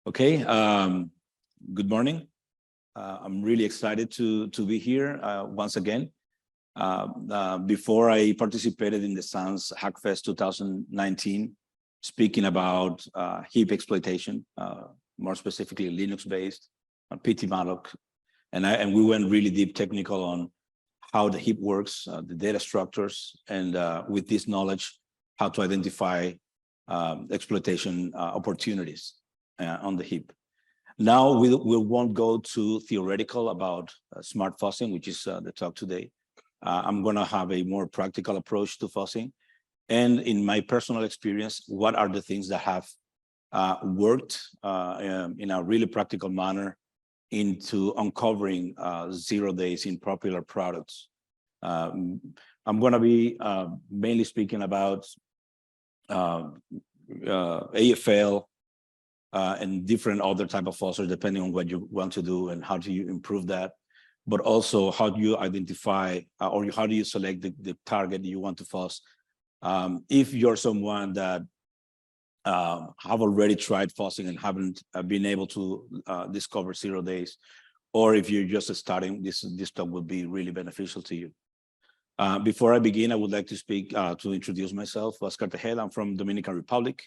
Okay, good morning. I'm really excited to be here once again. Before I participated in the SANS HackFest 2019, speaking about heap exploitation, more specifically Linux-based, ptmalloc, and we went really deep technical on how the heap works, the data structures, and with this knowledge, how to identify exploitation opportunities on the heap. Now we won't go too theoretical about smart fuzzing, which is the talk today. I'm going to have a more practical approach to fuzzing. And in my personal experience, what are the things that have worked in a really practical manner into uncovering 0 days in popular products. I'm going to be mainly speaking about AFL and different other type of fuzzers, depending on what you want to do and how do you improve that. But also, how do you identify or how do you select the target you want to fuzz? If you're someone that have already tried fuzzing and haven't been able to discover 0 days, or if you're just starting, this talk will be really beneficial to you. Before I begin, I would like to speak to introduce myself. Huascar Tejeda, I'm from Dominican Republic.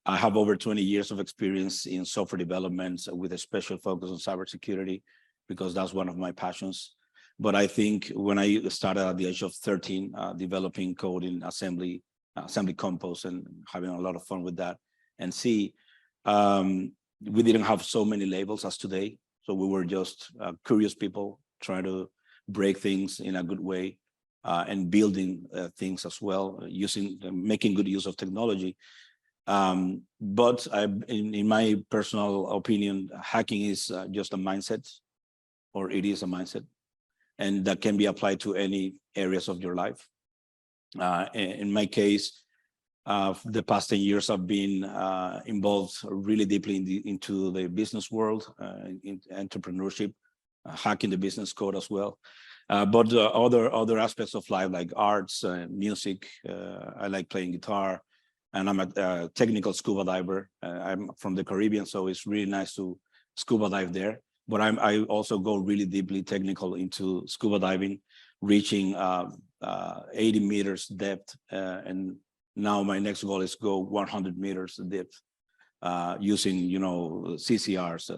I have over 20 years of experience in software development with a special focus on cybersecurity, because that's one of my passions. But I think when I started at the age of 13, developing code in assembly compose and having a lot of fun with that, and C, we didn't have so many labels as today. So we were just curious people trying to break things in a good way and building things as well, making good use of technology. But in my personal opinion, hacking is just a mindset, or it is a mindset, and that can be applied to any areas of your life. In my case, the past 10 years I've been involved really deeply into the business world, in entrepreneurship, hacking the business code as well. But other aspects of life like arts, music, I like playing guitar, and I'm a technical scuba diver. I'm from the Caribbean, so it's really nice to scuba dive there. But I also go really deeply technical into scuba diving, reaching 80 meters depth. And now my next goal is go 100 meters depth using, CCRs,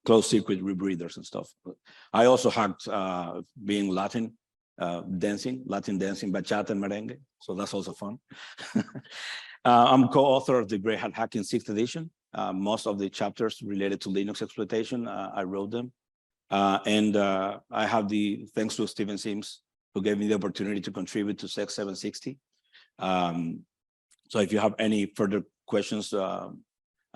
closed circuit rebreathers and stuff. I also hacked being Latin dancing, bachata and merengue. So that's also fun. I'm co-author of the Great Hat Hacking 6th edition. Most of the chapters related to Linux exploitation, I wrote them. And I have thanks to Steven Sims, who gave me the opportunity to contribute to SEC 760. So if you have any further questions,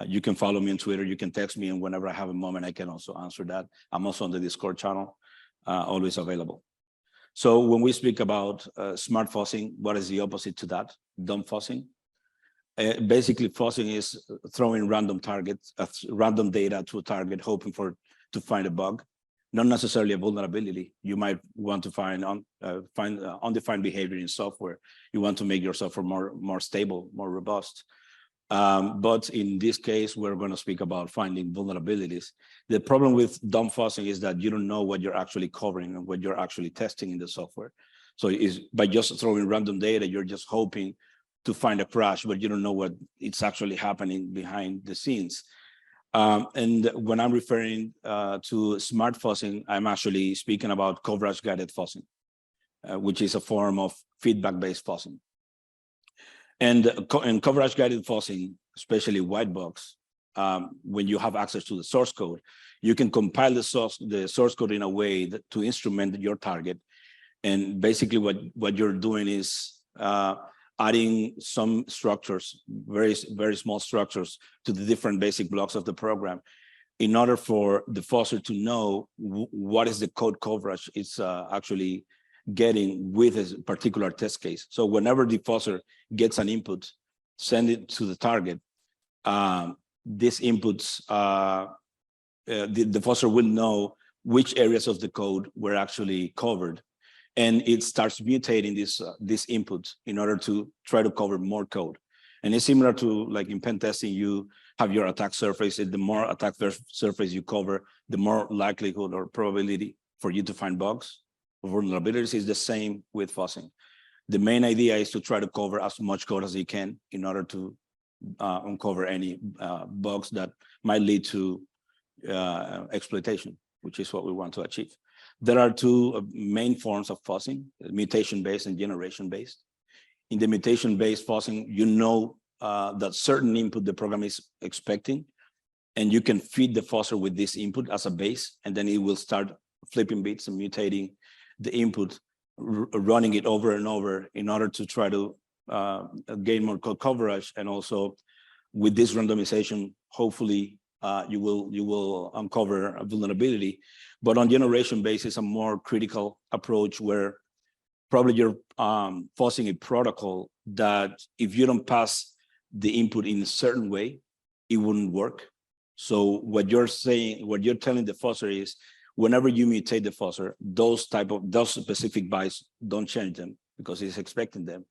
you can follow me on Twitter, you can text me, and whenever I have a moment, I can also answer that. I'm also on the Discord channel, always available. So when we speak about smart fuzzing, what is the opposite to that? Dumb fuzzing. Basically, fuzzing is throwing random random data to a target, hoping to find a bug, not necessarily a vulnerability. You might want to find undefined behavior in software. You want to make your software more stable, more robust. But in this case, we're going to speak about finding vulnerabilities. The problem with dumb fuzzing is that you don't know what you're actually covering and what you're actually testing in the software. So by just throwing random data, you're just hoping to find a crash, but you don't know what it's actually happening behind the scenes. And when I'm referring to smart fuzzing, I'm actually speaking about coverage-guided fuzzing, which is a form of feedback-based fuzzing. And in coverage-guided fuzzing, especially white box, when you have access to the source code, you can compile the source code in a way to instrument your target. And basically what you're doing is adding some structures, very, very small structures, to the different basic blocks of the program in order for the fuzzer to know what is the code coverage it's actually getting with a particular test case. So whenever the fuzzer gets an input, send it to the target, these inputs, the fuzzer will know which areas of the code were actually covered. And it starts mutating this input in order to try to cover more code. And it's similar to like in pen testing, you have your attack surface. The more attack surface you cover, the more likelihood or probability for you to find bugs. Vulnerabilities is the same with fuzzing. The main idea is to try to cover as much code as you can in order to uncover any bugs that might lead to exploitation, which is what we want to achieve. There are two main forms of fuzzing, mutation-based and generation-based. In the mutation-based fuzzing, you know that certain input the program is expecting, and you can feed the fuzzer with this input as a base, and then it will start flipping bits and mutating the input, running it over and over in order to try to gain more code coverage. And also with this randomization, hopefully you will uncover a vulnerability. But on generation basis, a more critical approach where probably you're fuzzing a protocol that if you don't pass the input in a certain way, it wouldn't work. So what you're saying, what you're telling the fuzzer is, whenever you mutate the fuzzer, those specific bytes, don't change them because it's expecting them,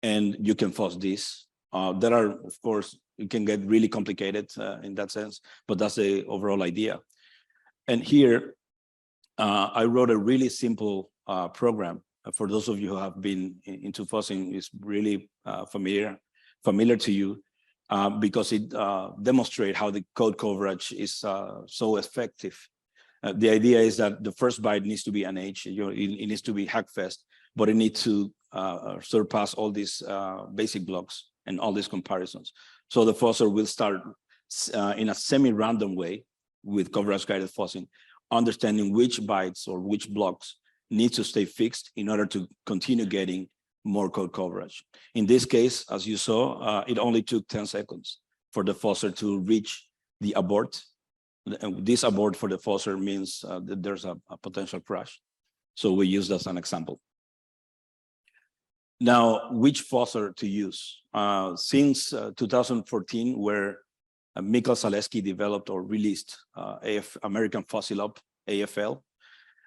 and you can fuzz this. There are, of course, it can get really complicated in that sense, but that's the overall idea. And here, I wrote a really simple program. For those of you who have been into fuzzing, it's really familiar to you because it demonstrates how the code coverage is so effective. The idea is that the first byte needs to be an H, it needs to be HackFest, but it needs to surpass all these basic blocks and all these comparisons. So the fuzzer will start in a semi-random way with coverage-guided fuzzing, understanding which bytes or which blocks need to stay fixed in order to continue getting more code coverage. In this case, as you saw, it only took 10 seconds for the fuzzer to reach the abort. This abort for the fuzzer means that there's a potential crash. So we use that as an example. Now, which fuzzer to use? Since 2014, where Mikhail Zaleski developed or released American Fuzzy Lab, AFL,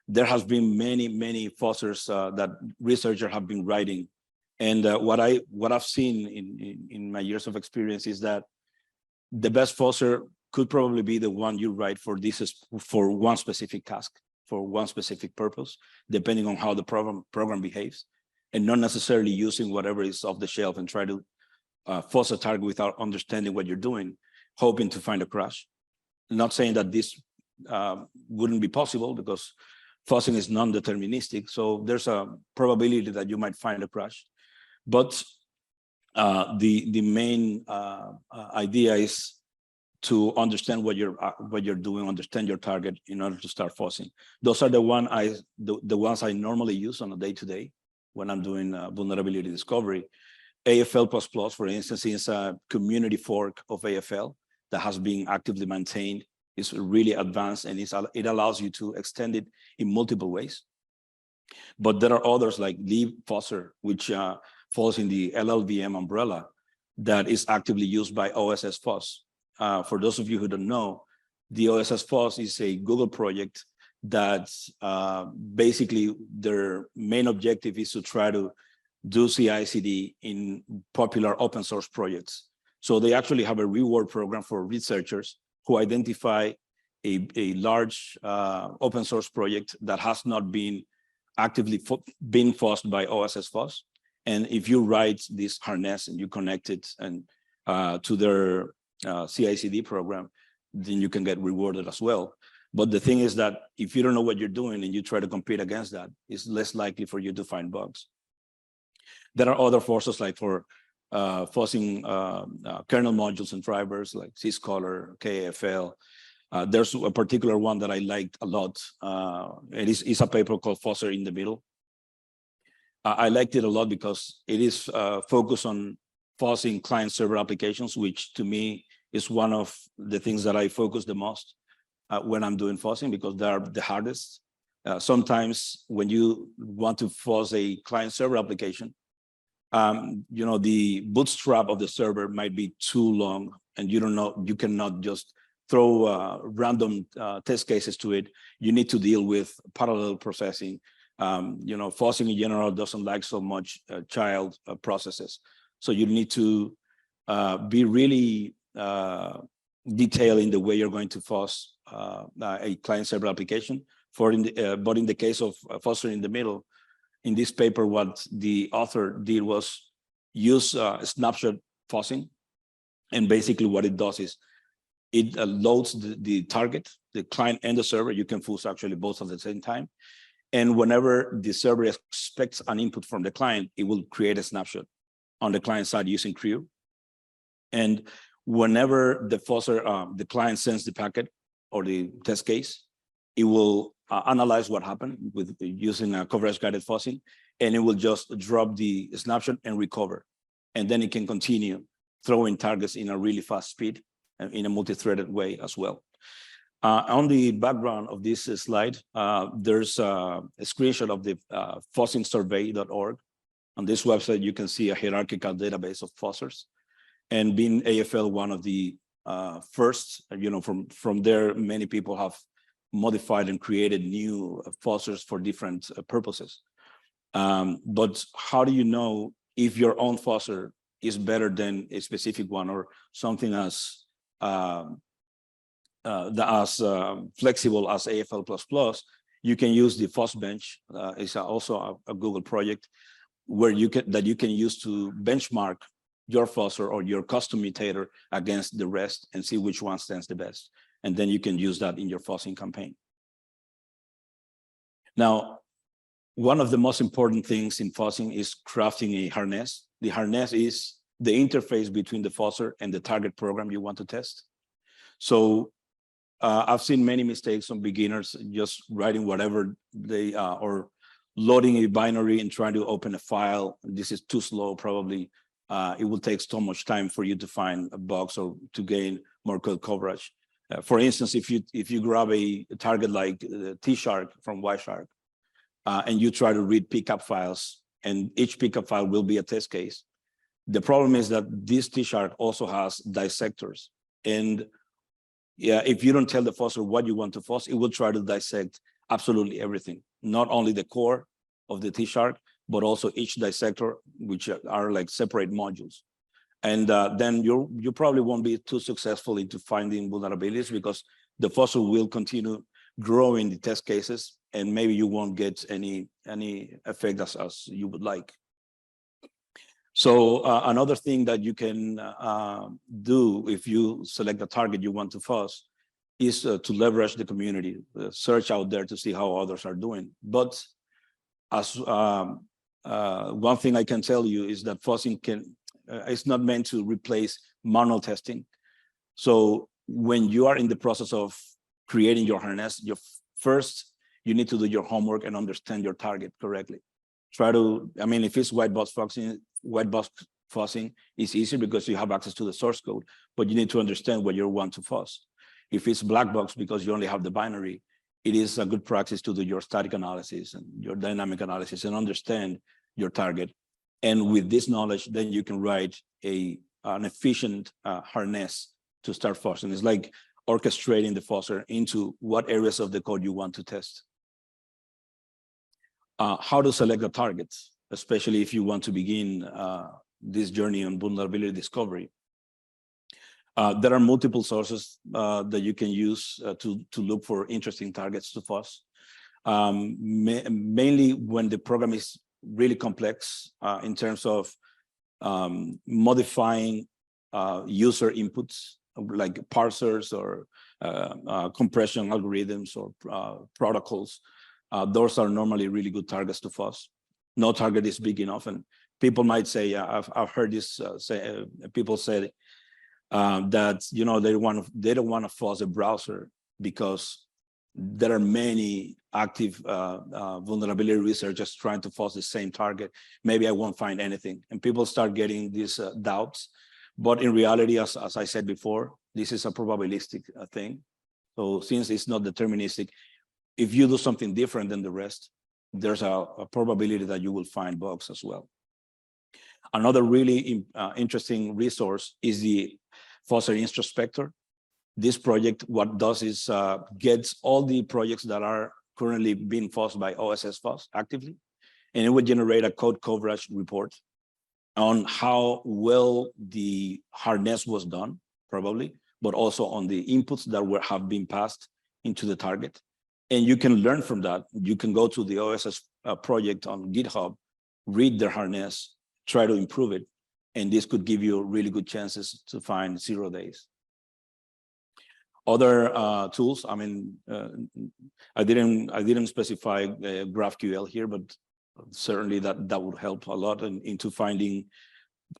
there has been many fuzzers that researchers have been writing. And what I've seen in my years of experience is that the best fuzzer could probably be the one you write for one specific task, for one specific purpose, depending on how the program behaves, and not necessarily using whatever is off the shelf and try to fuzz a target without understanding what you're doing, hoping to find a crash. I'm not saying that this wouldn't be possible, because fuzzing is non-deterministic, so there's a probability that you might find a crash. But the main idea is to understand what you're doing, understand your target in order to start fuzzing. Those are the ones I normally use on a day-to-day when I'm doing vulnerability discovery. AFL++, for instance, is a community fork of AFL that has been actively maintained. It's really advanced, and it allows you to extend it in multiple ways. But there are others like LibFuzzer, which falls in the LLVM umbrella, that is actively used by OSS Fuzz. For those of you who don't know, the OSS Fuzz is a Google project that basically their main objective is to try to do CI/CD in popular open source projects. So they actually have a reward program for researchers who identify a large open source project that has not been actively been fuzzed by OSS Fuzz. And if you write this harness and you connect it and to their CI/CD program, then you can get rewarded as well. But the thing is that if you don't know what you're doing and you try to compete against that, it's less likely for you to find bugs. There are other forces like for fuzzing kernel modules and drivers like Syscaller, KAFL. There's a particular one that I liked a lot. It's a paper called Fuzzer in the Middle. I liked it a lot because it is focused on fuzzing client-server applications, which to me is one of the things that I focus the most when I'm doing fuzzing, because they are the hardest. Sometimes when you want to fuzz a client-server application, you know, the bootstrap of the server might be too long, and you cannot just throw random test cases to it. You need to deal with parallel processing. You know, fuzzing in general doesn't like so much child processes. So you need to be really detailed in the way you're going to fuzz a client-server application. But in the case of fostering in the middle, in this paper, what the author did was use snapshot fuzzing. And basically what it does is it loads the target, the client and the server. You can fuzz actually both at the same time. And whenever the server expects an input from the client, it will create a snapshot on the client side using Creo. And whenever the fuzzer, the client sends the packet or the test case, it will analyze what happened with using a coverage guided fuzzing, and it will just drop the snapshot and recover. And then it can continue throwing targets in a really fast speed and in a multi-threaded way as well. On the background of this slide, there's a screenshot of the fuzzingsurvey.org. On this website, you can see a hierarchical database of fuzzers. And being AFL one of the first, from there, many people have modified and created new fuzzers for different purposes. But how do you know if your own fuzzer is better than a specific one or something as flexible as AFL++? You can use the FuzzBench. It's also a Google project where you can use to benchmark your fuzzer or your custom mutator against the rest and see which one stands the best. And then you can use that in your fuzzing campaign. Now, one of the most important things in fuzzing is crafting a harness. The harness is the interface between the fuzzer and the target program you want to test. So I've seen many mistakes on beginners just writing whatever they or loading a binary and trying to open a file. This is too slow, probably. It will take so much time for you to find bugs or to gain more code coverage. For instance, if you grab a target like T-Shark from Wireshark, and you try to read pickup files, and each pickup file will be a test case. The problem is that this T-Shark also has dissectors. And yeah, if you don't tell the fuzzer what you want to fuzz, it will try to dissect absolutely everything, not only the core of the T-Shark, but also each dissector, which are like separate modules. And then you probably won't be too successful into finding vulnerabilities because the fuzzer will continue growing the test cases, and maybe you won't get any effect as you would like. So another thing that you can do if you select a target you want to fuzz is to leverage the community, search out there to see how others are doing. But as one thing I can tell you is that fuzzing it's not meant to replace manual testing. So when you are in the process of creating your harness, you need to do your homework and understand your target correctly. If it's white box fuzzing is easy because you have access to the source code, but you need to understand what you want to fuzz. If it's black box because you only have the binary, it is a good practice to do your static analysis and your dynamic analysis and understand your target. And with this knowledge, then you can write an efficient harness to start fuzzing. It's like orchestrating the fuzzer into what areas of the code you want to test. How to select the targets, especially if you want to begin this journey on vulnerability discovery. There are multiple sources that you can use to look for interesting targets to fuzz. Mainly when the program is really complex in terms of modifying user inputs like parsers or compression algorithms or protocols. Those are normally really good targets to fuzz. No target is big enough, and people might say, I've heard this people say that they don't want to fuzz a browser because there are many active vulnerability researchers trying to fuzz the same target. Maybe I won't find anything, and people start getting these doubts. But in reality, as I said before, this is a probabilistic thing. So since it's not deterministic, if you do something different than the rest, there's a probability that you will find bugs as well. Another really interesting resource is the Fuzzer Introspector. This project, what does is gets all the projects that are currently being fuzzed by OSS Fuzz actively, and it would generate a code coverage report. on how well the harness was done, probably, but also on the inputs that have been passed into the target. And you can learn from that. You can go to the OSS project on GitHub, read their harness, try to improve it. And this could give you really good chances to find 0 days. Other tools, I mean, I didn't specify GraphQL here, but certainly that would help a lot into finding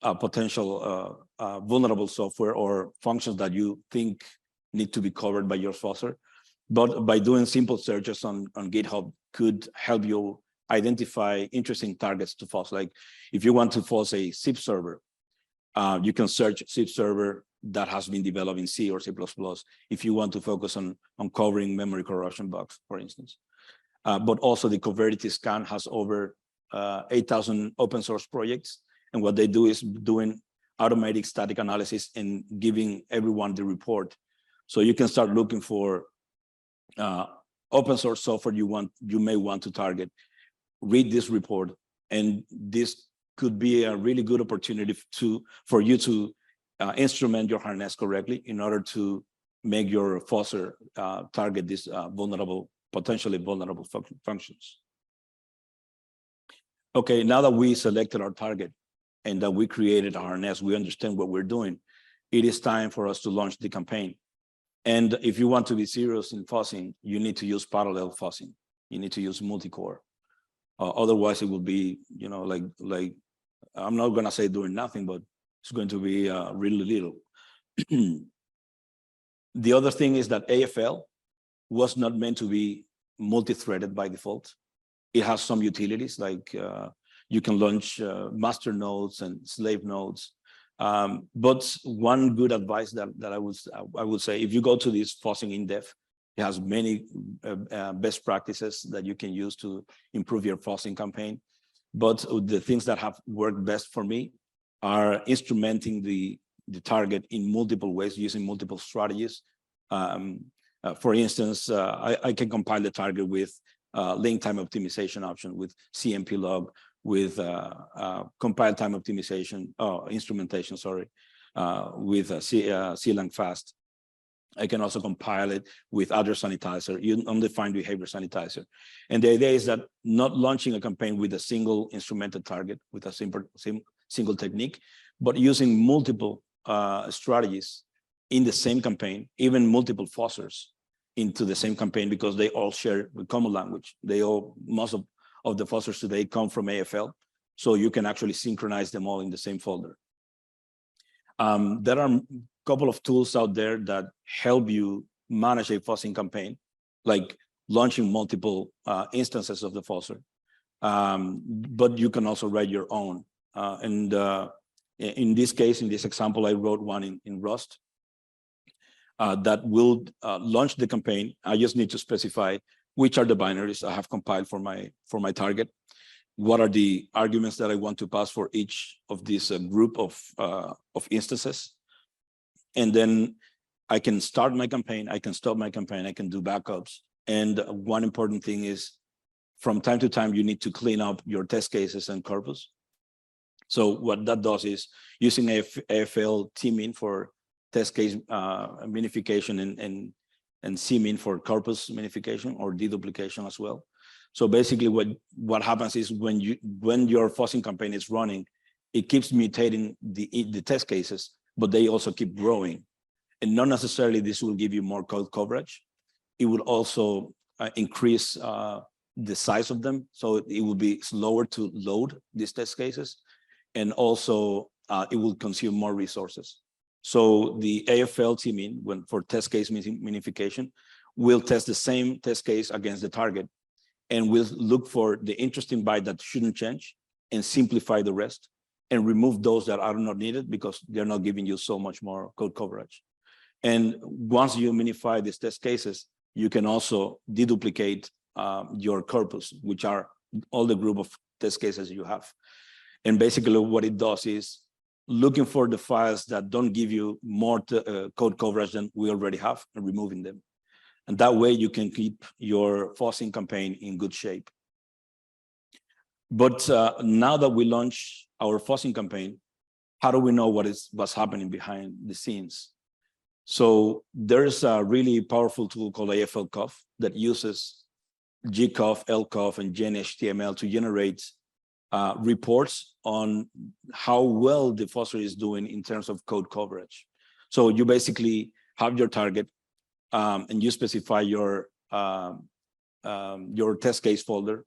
potential vulnerable software or functions that you think need to be covered by your fuzzer. But by doing simple searches on GitHub could help you identify interesting targets to fuzz. Like if you want to fuzz a zip server, you can search zip server that has been developed in C or C++. If you want to focus on covering memory corruption bugs, for instance. But also the Coverity Scan has over 8,000 open source projects. And what they do is doing automatic static analysis and giving everyone the report. So you can start looking for open source software you may want to target, read this report, and this could be a really good opportunity for you to instrument your harness correctly in order to make your fuzzer target these potentially vulnerable functions. Okay, now that we selected our target and that we created a harness, we understand what we're doing, it is time for us to launch the campaign. And if you want to be serious in fuzzing, you need to use parallel fuzzing. You need to use multi-core. Otherwise, it will be, like I'm not going to say doing nothing, but it's going to be really little. The other thing is that AFL was not meant to be multi-threaded by default. It has some utilities, like you can launch master nodes and slave nodes. But one good advice that I would say, if you go to this fuzzing in depth, it has many best practices that you can use to improve your fuzzing campaign. But the things that have worked best for me are instrumenting the target in multiple ways, using multiple strategies. For instance, I can compile the target with link time optimization option, with CMP log, with compile time optimization, instrumentation, sorry, with CLang fast. I can also compile it with address sanitizer, undefined behavior sanitizer. And the idea is that not launching a campaign with a single instrumented target, with a single technique, but using multiple strategies in the same campaign, even multiple fuzzers into the same campaign, because they all share the common language. Most of the fuzzers today come from AFL, so you can actually synchronize them all in the same folder. There are a couple of tools out there that help you manage a fuzzing campaign, like launching multiple instances of the fuzzer. But you can also write your own. In this case, in this example, I wrote one in Rust that will launch the campaign. I just need to specify which are the binaries I have compiled for my target. What are the arguments that I want to pass for each of these group of instances? And then I can start my campaign, I can stop my campaign, I can do backups. And one important thing is, from time to time, you need to clean up your test cases and corpus. So what that does is using AFL tmin for test case minification and cmin for corpus minification or deduplication as well. So basically what happens is when your fuzzing campaign is running, it keeps mutating the test cases, but they also keep growing. And not necessarily this will give you more code coverage. It will also increase the size of them. So it will be slower to load these test cases. And also it will consume more resources. So the AFL tmin, for test case minification, will test the same test case against the target, and we'll look for the interesting byte that shouldn't change and simplify the rest and remove those that are not needed because they're not giving you so much more code coverage. And once you minify these test cases, you can also deduplicate your corpus, which are all the group of test cases you have. And basically what it does is looking for the files that don't give you more code coverage than we already have and removing them. And that way you can keep your fuzzing campaign in good shape. But now that we launch our fuzzing campaign, how do we know what's happening behind the scenes? So there's a really powerful tool called AFL-COF that uses GCOF, LCOF, and GenHTML to generate reports on how well the fuzzer is doing in terms of code coverage. So you basically have your target, and you specify your test case folder.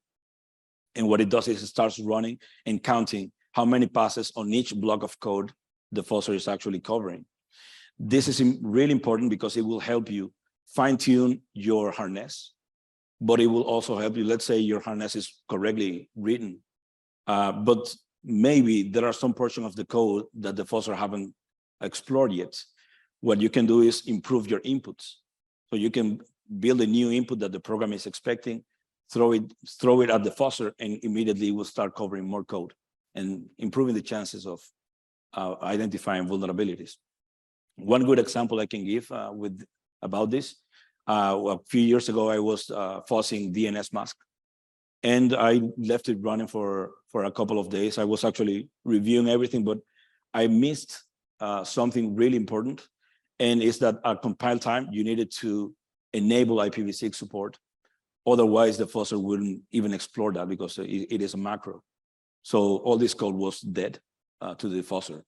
And what it does is it starts running and counting how many passes on each block of code the fuzzer is actually covering. This is really important because it will help you fine-tune your harness, but it will also help you. Let's say your harness is correctly written, but maybe there are some portion of the code that the fuzzer haven't explored yet. What you can do is improve your inputs. So you can build a new input that the program is expecting, throw it at the fuzzer, and immediately will start covering more code and improving the chances of identifying vulnerabilities. One good example I can give about this, a few years ago, I was fuzzing DNS mask, and I left it running for a couple of days. I was actually reviewing everything, but I missed something really important, and it's that at compile time, you needed to enable IPv6 support. Otherwise, the fuzzer wouldn't even explore that because it is a macro. So all this code was dead to the fuzzer.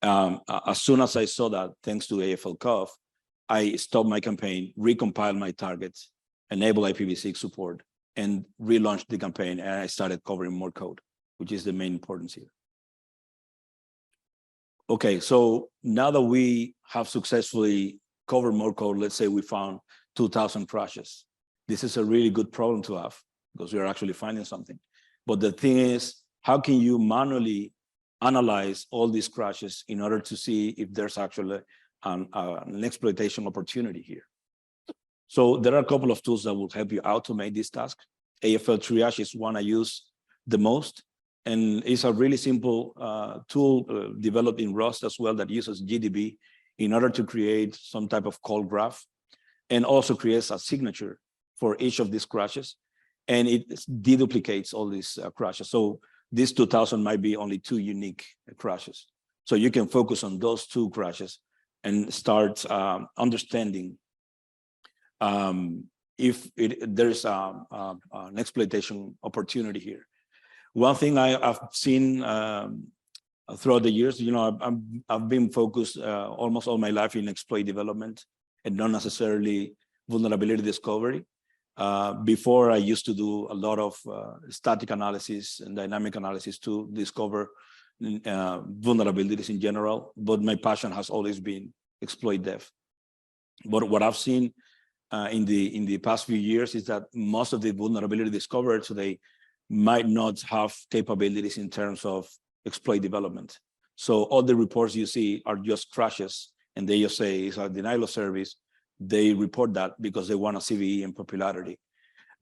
As soon as I saw that, thanks to AFL-COF, I stopped my campaign, recompiled my targets, enabled IPv6 support, and relaunched the campaign, and I started covering more code, which is the main importance here. Okay, so now that we have successfully covered more code, let's say we found 2,000 crashes. This is a really good problem to have because we are actually finding something. But the thing is, how can you manually analyze all these crashes in order to see if there's actually an exploitation opportunity here? So there are a couple of tools that will help you automate this task. AFL Triage is one I use the most, and it's a really simple tool developed in Rust as well that uses GDB in order to create some type of call graph, and also creates a signature for each of these crashes, and it deduplicates all these crashes. So this 2,000 might be only 2 unique crashes. So you can focus on those 2 crashes and start understanding if there's an exploitation opportunity here. One thing I've seen throughout the years, I've been focused almost all my life in exploit development and not necessarily vulnerability discovery. Before, I used to do a lot of static analysis and dynamic analysis to discover vulnerabilities in general, but my passion has always been exploit dev. But what I've seen in the past few years is that most of the vulnerability discovered today might not have capabilities in terms of exploit development. So all the reports you see are just crashes, and they just say it's a denial of service. They report that because they want a CVE and popularity.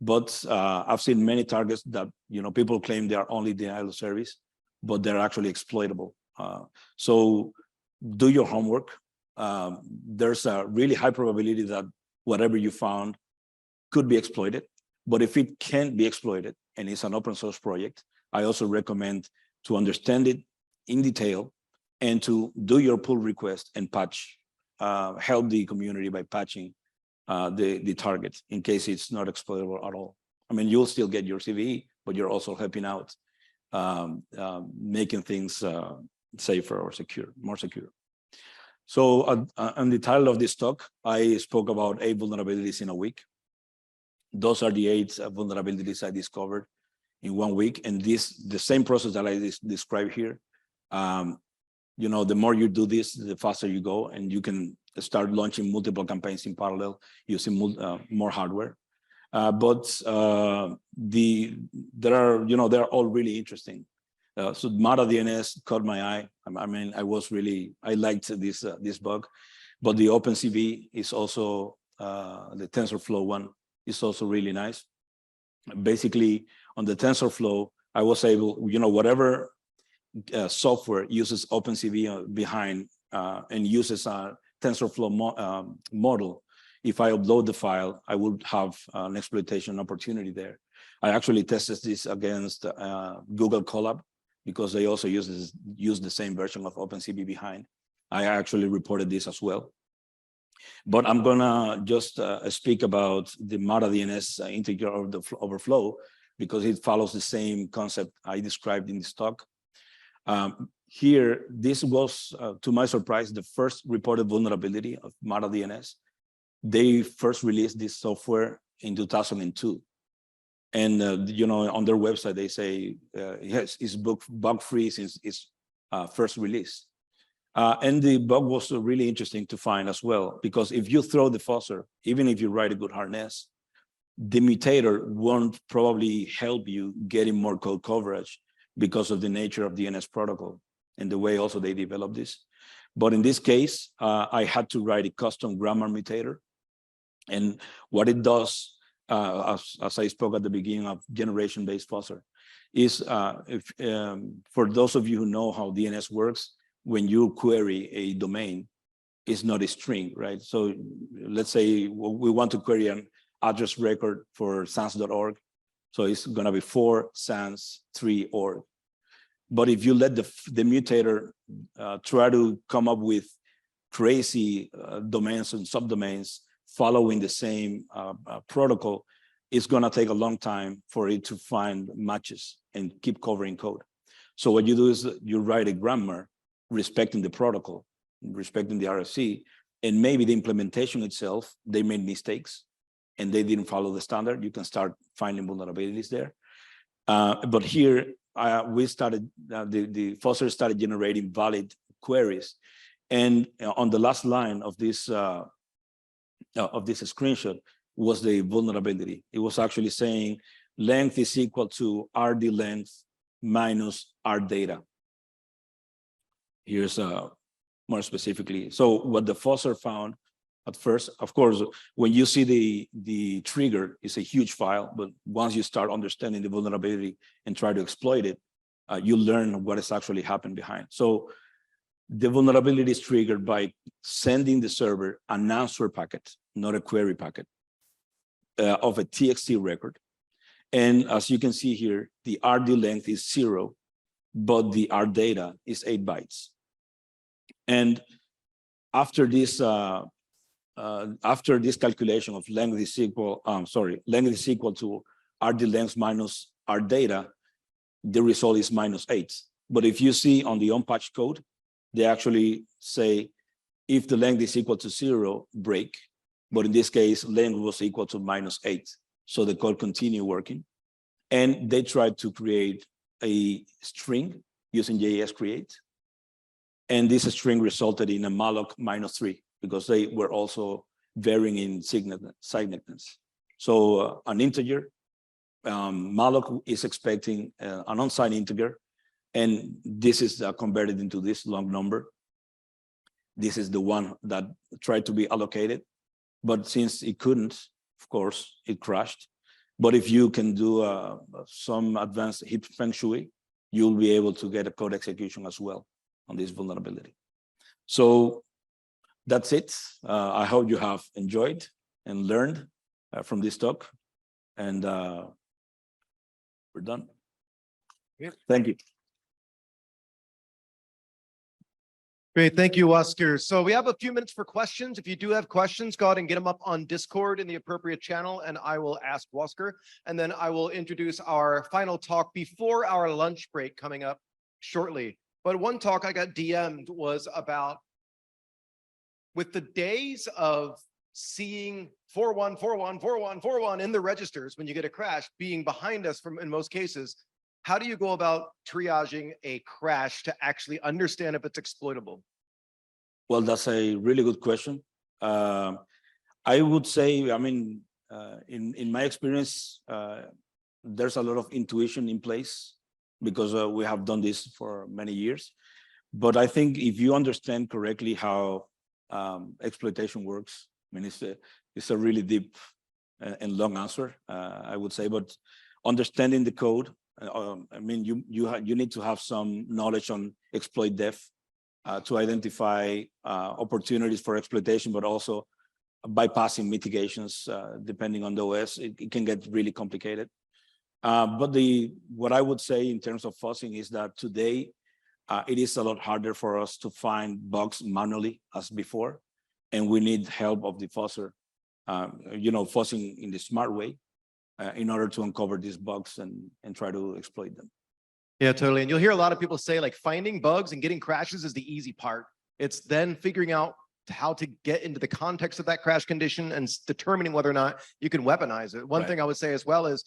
But I've seen many targets that people claim they are only denial of service, but they're actually exploitable. So do your homework. There's a really high probability that whatever you found could be exploited. But if it can't be exploited and it's an open source project, I also recommend to understand it in detail and to do your pull request and patch. Help the community by patching the target in case it's not exploitable at all. I mean, you'll still get your CVE, but you're also helping out making things safer or more secure. So on the title of this talk, I spoke about 8 vulnerabilities in a week. Those are the 8 vulnerabilities I discovered in 1 week. And the same process that I described here, the more you do this, the faster you go, and you can start launching multiple campaigns in parallel using more hardware. But they're all really interesting. So Mata DNS caught my eye. I mean, I liked this bug, but the OpenCV is also the TensorFlow one is also really nice. Basically, on the TensorFlow, I was able, whatever software uses OpenCV behind and uses a TensorFlow model, if I upload the file, I would have an exploitation opportunity there. I actually tested this against Google Colab because they also use the same version of OpenCV behind. I actually reported this as well. But I'm gonna just speak about the Mata DNS integer overflow because it follows the same concept I described in this talk. Here, this was, to my surprise, the first reported vulnerability of Mata DNS. They first released this software in 2002. And, you know, on their website, they say, yes, it's bug-free since its first release. And the bug was really interesting to find as well, because if you throw the fuzzer, even if you write a good harness, the mutator won't probably help you getting more code coverage because of the nature of DNS protocol and the way also they develop this. But in this case, I had to write a custom grammar mutator. And what it does, as I spoke at the beginning of generation-based fuzzer, is for those of you who know how DNS works, when you query a domain, it's not a string, right? So let's say we want to query an address record for sans.org. So it's gonna be 4 sans 3 org. But if you let the mutator try to come up with crazy domains and subdomains following the same protocol, it's gonna take a long time for it to find matches and keep covering code. So what you do is you write a grammar respecting the protocol, respecting the RFC, and maybe the implementation itself, they made mistakes and they didn't follow the standard. You can start finding vulnerabilities there. But here, we started, the fuzzer started generating valid queries. And on the last line of this screenshot was the vulnerability. It was actually saying length is equal to RD length minus R data. Here's more specifically. So what the fuzzer found at first, of course, when you see the trigger, it's a huge file, but once you start understanding the vulnerability and try to exploit it, you learn what has actually happened behind. So the vulnerability is triggered by sending the server an answer packet, not a query packet, of a TXT record. And as you can see here, the RD length is 0, but the R data is 8 bytes. And after this calculation of length is equal, length is equal to RD length minus R data, the result is -8. But if you see on the unpatched code, they actually say if the length is equal to 0, break. But in this case, length was equal to -8. So the code continued working. And they tried to create a string using JS create. And this string resulted in a malloc -3 because they were also varying in significance. So an integer, malloc is expecting an unsigned integer, and this is converted into this long number. This is the one that tried to be allocated, but since it couldn't, of course, it crashed. But if you can do some advanced heap feng shui, you'll be able to get a code execution as well on this vulnerability. So that's it. I hope you have enjoyed and learned from this talk. And we're done. Yep. Thank you. Great, thank you, Huascar. So we have a few minutes for questions. If you do have questions, go ahead and get them up on Discord in the appropriate channel, and I will ask Huascar. And then I will introduce our final talk before our lunch break coming up shortly. But one talk I got DM'd was about, with the days of seeing 41414141 in the registers when you get a crash being behind us in most cases, how do you go about triaging a crash to actually understand if it's exploitable? Well, that's a really good question. I would say, I mean, in my experience, there's a lot of intuition in place because we have done this for many years. But I think if you understand correctly how exploitation works, I mean, it's a really deep and long answer, I would say. But understanding the code, I mean, you need to have some knowledge on exploit depth to identify opportunities for exploitation, but also bypassing mitigations depending on the OS. It can get really complicated. But what I would say in terms of fuzzing is that today it is a lot harder for us to find bugs manually as before, and we need help of the fuzzer, fuzzing in the smart way in order to uncover these bugs and try to exploit them. Yeah, totally. And you'll hear a lot of people say like finding bugs and getting crashes is the easy part. It's then figuring out how to get into the context of that crash condition and determining whether or not you can weaponize it. One thing I would say as well is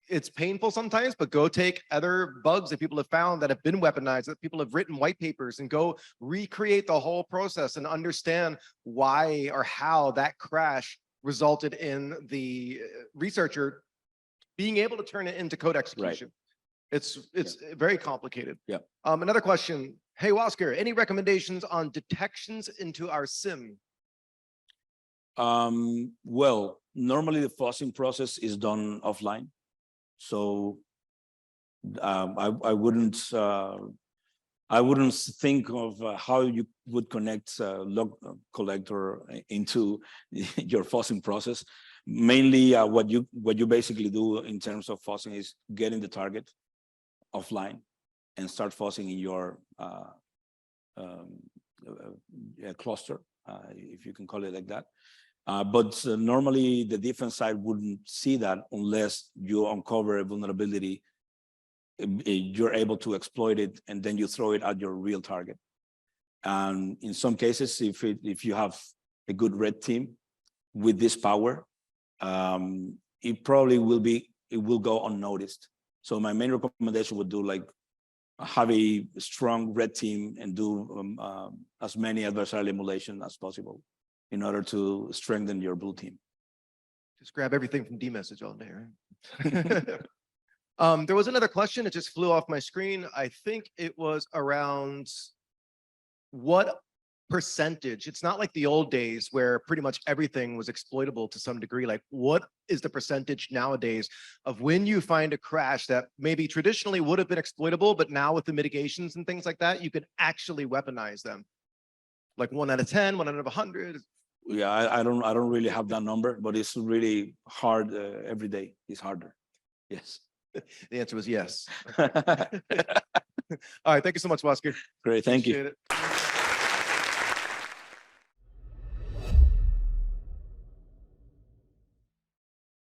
it's painful sometimes, but go take other bugs that people have found that have been weaponized, that people have written white papers, and go recreate the whole process and understand why or how that crash resulted in the researcher being able to turn it into code execution. It's very complicated. Yeah. Another question. Hey, Huascar, any recommendations on detections into our SIM? Well, normally the fuzzing process is done offline. So I wouldn't think of how you would connect log collector into your fuzzing process. Mainly, what you basically do in terms of fuzzing is getting the target offline and start fuzzing in your cluster, if you can call it like that. But normally the defense side wouldn't see that unless you uncover a vulnerability, you're able to exploit it, and then you throw it at your real target. And in some cases, if you have a good red team with this power, it probably will go unnoticed. So my main recommendation would do like have a strong red team and do as many adversarial emulation as possible in order to strengthen your blue team. Just grab everything from D-message all day, right? There was another question. It just flew off my screen. I think it was around what percentage, it's not like the old days where pretty much everything was exploitable to some degree. Like what is the percentage nowadays of when you find a crash that maybe traditionally would have been exploitable, but now with the mitigations and things like that, you could actually weaponize them? Like 1 out of 10, 1 out of 100? Yeah, I don't really have that number, but it's really hard. Every day is harder. Yes. The answer was yes. All right. Thank you so much, Huascar. Great. Thank you. Appreciate it.